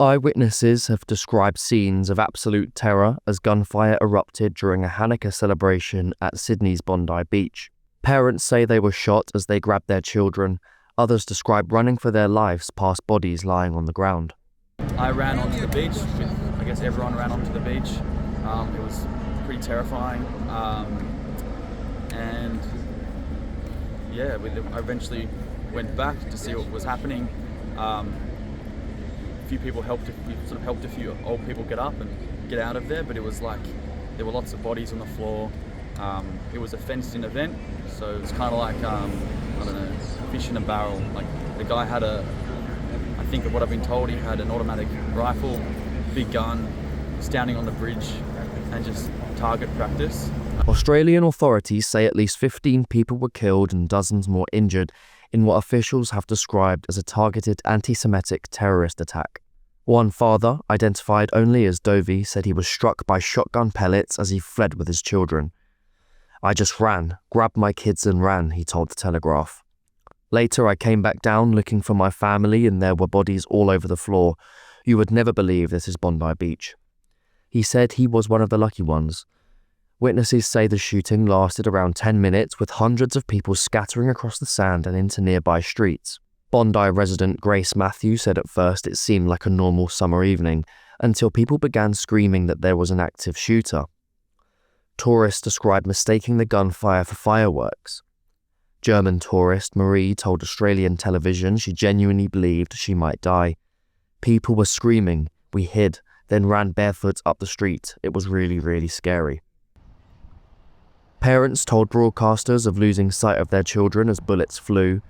Eyewitnesses have described scenes of absolute terror as gunfire erupted during a Hanukkah celebration at Sydney's Bondi beach. Parents say they were shot as they grabbed their children. Others describe running for their lives past bodies lying on the ground. I ran onto the beach. I guess everyone ran onto the beach. It was pretty terrifying. I eventually went back to see what was happening. A few people helped a few old people get up and get out of there, but it was like there were lots of bodies on the floor. It was a fenced-in event, so it was kind of like fish in a barrel. Like the guy had I think of what I've been told, he had an automatic rifle, big gun, standing on the bridge, and just target practice. Australian authorities say at least 15 people were killed and dozens more injured in what officials have described as a targeted anti-Semitic terrorist attack. One father, identified only as Dovey, said he was struck by shotgun pellets as he fled with his children. "I just ran, grabbed my kids and ran," he told the Telegraph. "Later I came back down looking for my family and there were bodies all over the floor. You would never believe this is Bondi Beach." He said he was one of the lucky ones. Witnesses say the shooting lasted around 10 minutes with hundreds of people scattering across the sand and into nearby streets. Bondi resident Grace Matthews said at first it seemed like a normal summer evening until people began screaming that there was an active shooter. Tourists described mistaking the gunfire for fireworks. German tourist Marie told Australian television she genuinely believed she might die. "People were screaming, we hid, then ran barefoot up the street. It was really, really scary." Parents told broadcasters of losing sight of their children as bullets flew.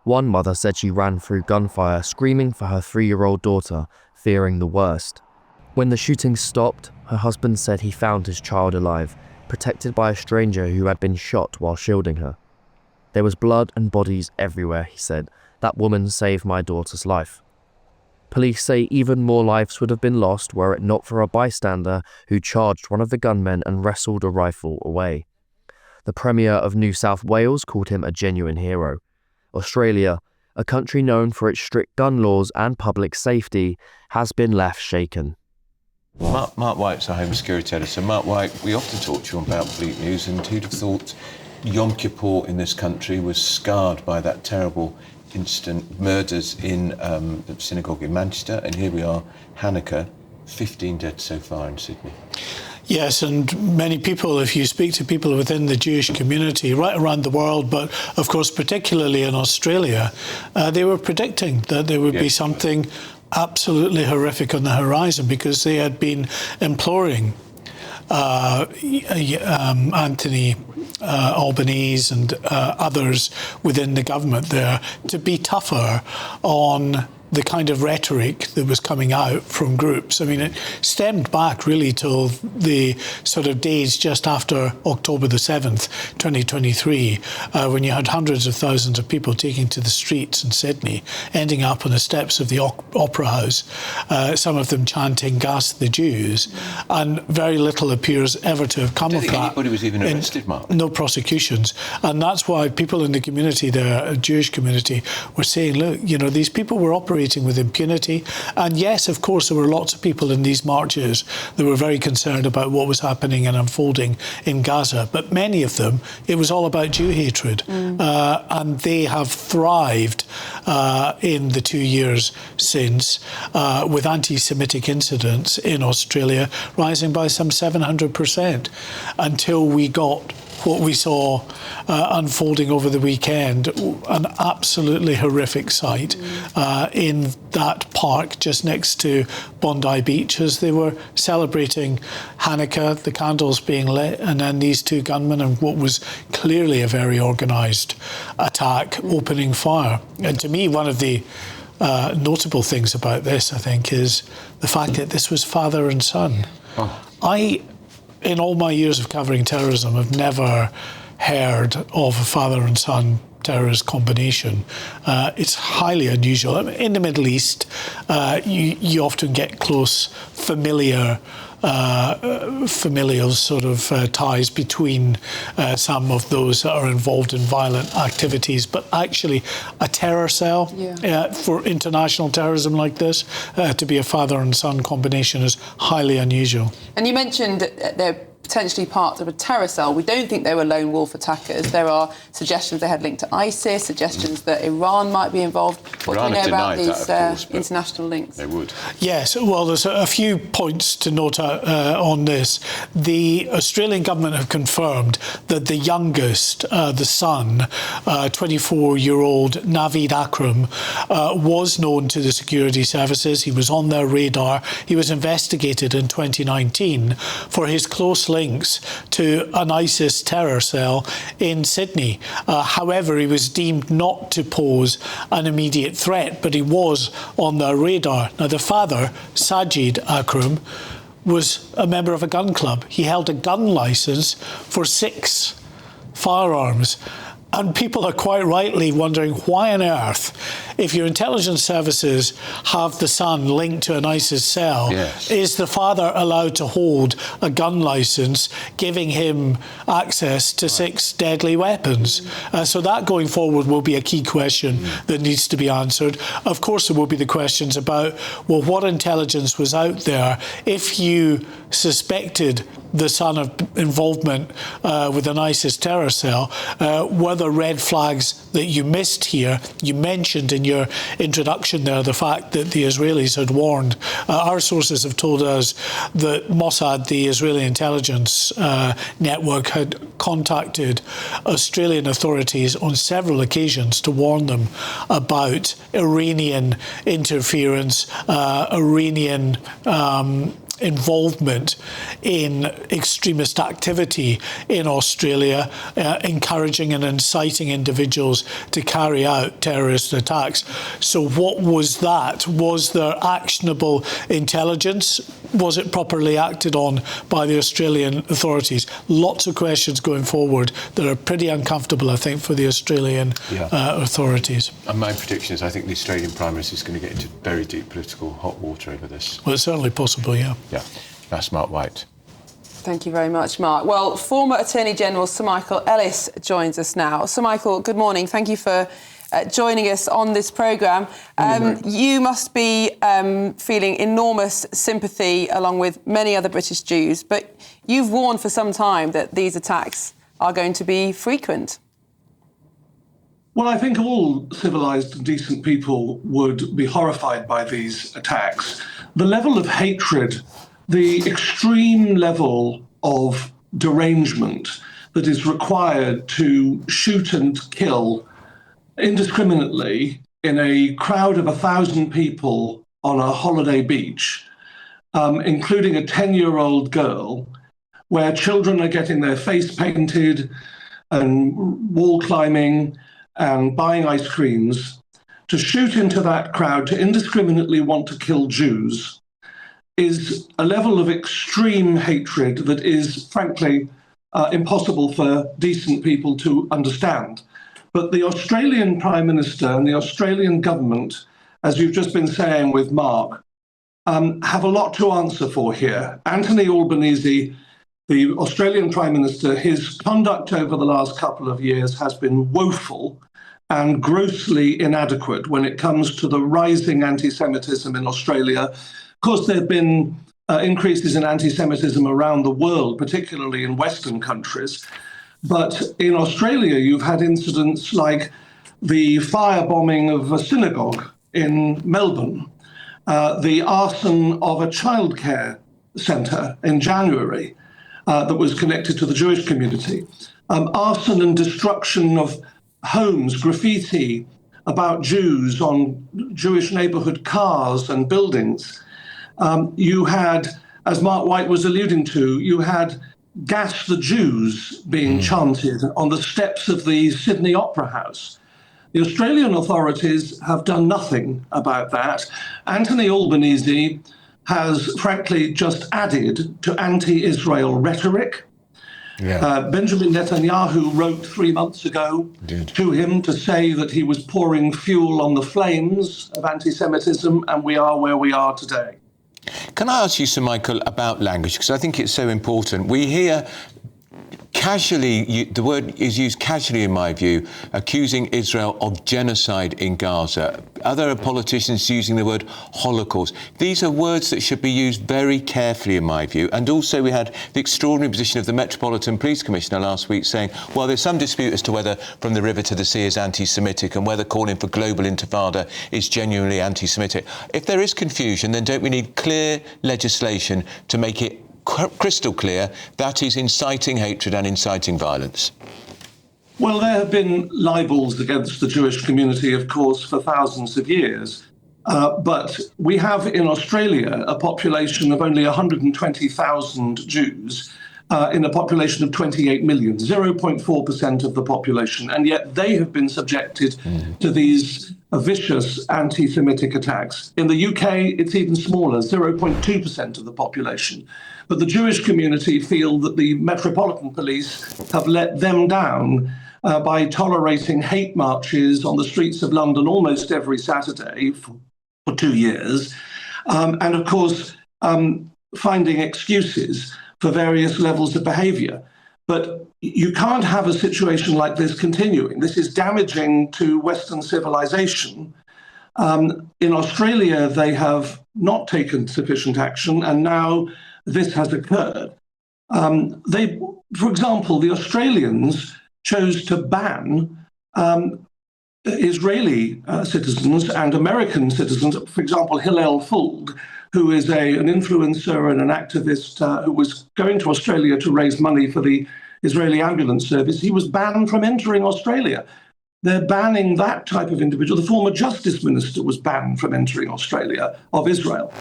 One mother said she ran through gunfire, screaming for her 3-year-old daughter, fearing the worst. When the shooting stopped, her husband said he found his child alive, protected by a stranger who had been shot while shielding her. "There was blood and bodies everywhere," he said. "That woman saved my daughter's life." Police say even more lives would have been lost were it not for a bystander who charged one of the gunmen and wrestled a rifle away. The Premier of New South Wales called him a genuine hero. Australia, a country known for its strict gun laws and public safety, has been left shaken. Mark White's our Home Security Editor. Mark White, we often talk to you about bleak news, and who'd have thought Yom Kippur in this country was scarred by that terrible incident, murders in the synagogue in Manchester, and here we are, Hanukkah, 15 dead so far in Sydney. Yes, and many people, if you speak to people within the Jewish community right around the world, but of course particularly in Australia, they were predicting that there would be something absolutely horrific on the horizon, because they had been imploring Anthony Albanese and others within the government there to be tougher on the kind of rhetoric that was coming out from groups. I mean, it stemmed back really till the sort of days just after October the 7th, 2023, when you had hundreds of thousands of people taking to the streets in Sydney, ending up on the steps of the Opera House, some of them chanting "Gas the Jews," and very little appears ever to have come of that. I don't think anybody was even arrested, Mark. No prosecutions. And that's why people in the community there, Jewish community, were saying, look, you know, these people were operating with impunity. And yes, of course, there were lots of people in these marches that were very concerned about what was happening and unfolding in Gaza. But many of them, it was all about Jew hatred. And they have thrived in the 2 years since, with anti-Semitic incidents in Australia rising by some 700%, until we got what we saw unfolding over the weekend, an absolutely horrific sight in that park just next to Bondi Beach as they were celebrating Hanukkah, the candles being lit, and then these two gunmen and what was clearly a very organised attack opening fire. And to me, one of the notable things about this, I think, is the fact that this was father and son. In all my years of covering terrorism, I've never heard of a father and son terrorist combination. It's highly unusual. In the Middle East, you often get close, familiar familial sort of ties between some of those that are involved in violent activities, but actually a terror cell for international terrorism like this, to be a father and son combination is highly unusual. And you mentioned that they're potentially part of a terror cell. We don't think they were lone wolf attackers. There are suggestions they had linked to ISIS, suggestions that Iran might be involved. What do we know about these international links? They would. Yes, well, there's a few points to note on this. The Australian government have confirmed that the youngest, the son, 24-year-old Naveed Akram, was known to the security services. He was on their radar. He was investigated in 2019 for his close links to an ISIS terror cell in Sydney. However, he was deemed not to pose an immediate threat, but he was on their radar. Now, the father, Sajid Akram, was a member of a gun club. He held a gun licence for 6 firearms. And people are quite rightly wondering why on earth, if your intelligence services have the son linked to an ISIS cell, is the father allowed to hold a gun licence, giving him access to 6 deadly weapons? So that going forward will be a key question that needs to be answered. Of course, there will be the questions about, well, what intelligence was out there if you suspected the son of involvement with an ISIS terror cell? Were there red flags that you missed here? You mentioned in your introduction there the fact that the Israelis had warned. Our sources have told us that Mossad, the Israeli intelligence network, had contacted Australian authorities on several occasions to warn them about Iranian interference, Iranian involvement in extremist activity in Australia, encouraging and inciting individuals to carry out terrorist attacks. So what was that? Was there actionable intelligence? Was it properly acted on by the Australian authorities? Lots of questions going forward that are pretty uncomfortable, I think, for the Australian authorities. And my prediction is I think the Australian Prime Minister is going to get into very deep political hot water over this. Well, it's certainly possible, yeah. Yeah, that's Mark White. Thank you very much, Mark. Well, former Attorney General Sir Michael Ellis joins us now. Sir Michael, good morning. Thank you for joining us on this programme. You must be feeling enormous sympathy along with many other British Jews, but you've warned for some time that these attacks are going to be frequent. Well, I think all civilised and decent people would be horrified by these attacks. The level of hatred, the extreme level of derangement that is required to shoot and kill indiscriminately in a crowd of 1,000 people on a holiday beach, including a 10-year-old girl, where children are getting their face painted and wall climbing and buying ice creams, to shoot into that crowd, to indiscriminately want to kill Jews, is a level of extreme hatred that is, frankly, impossible for decent people to understand. But the Australian Prime Minister and the Australian government, as you've just been saying with Mark, have a lot to answer for here. Anthony Albanese, the Australian Prime Minister, his conduct over the last couple of years has been woeful and grossly inadequate when it comes to the rising anti-Semitism in Australia. Of course, there have been increases in anti-Semitism around the world, particularly in Western countries. But in Australia, you've had incidents like the firebombing of a synagogue in Melbourne, the arson of a childcare centre in January that was connected to the Jewish community, arson and destruction of homes, graffiti about Jews on Jewish neighbourhood cars and buildings. You had, as Mark White was alluding to, you had Gas the Jews being chanted on the steps of the Sydney Opera House. The Australian authorities have done nothing about that. Anthony Albanese has, frankly, just added to anti-Israel rhetoric. Benjamin Netanyahu wrote 3 months ago to him to say that he was pouring fuel on the flames of anti-Semitism, and we are where we are today. Can I ask you, Sir Michael, about language? Because I think it's so important. We hear casually, the word is used casually in my view, accusing Israel of genocide in Gaza. Other politicians using the word Holocaust. These are words that should be used very carefully in my view. And also we had the extraordinary position of the Metropolitan Police Commissioner last week saying, well, there's some dispute as to whether From the River to the Sea is anti-Semitic and whether calling for global intifada is genuinely anti-Semitic. If there is confusion, then don't we need clear legislation to make it crystal clear that is inciting hatred and inciting violence? Well, there have been libels against the Jewish community, of course, for thousands of years. But we have in Australia a population of only 120,000 Jews in a population of 28 million, 0.4% of the population. And yet they have been subjected to these vicious anti-Semitic attacks. In the UK, it's even smaller, 0.2% of the population. But the Jewish community feel that the Metropolitan Police have let them down by tolerating hate marches on the streets of London almost every Saturday for 2 years. And of course, finding excuses for various levels of behaviour. But you can't have a situation like this continuing. This is damaging to Western civilization. In Australia, they have not taken sufficient action, and now this has occurred. For example, the Australians chose to ban Israeli citizens and American citizens. For example, Hillel Fuld, who is an influencer and an activist who was going to Australia to raise money for the Israeli ambulance service, he was banned from entering Australia. They're banning that type of individual. The former justice minister was banned from entering Australia of Israel.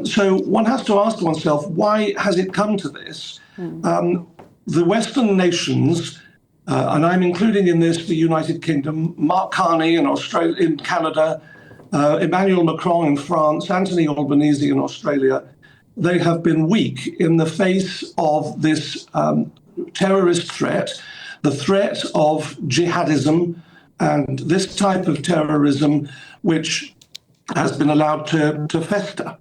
So one has to ask oneself, why has it come to this? The Western nations, and I'm including in this the United Kingdom, Mark Carney in Canada, Emmanuel Macron in France, Anthony Albanese in Australia, they have been weak in the face of this terrorist threat, the threat of jihadism and this type of terrorism, which has been allowed to fester.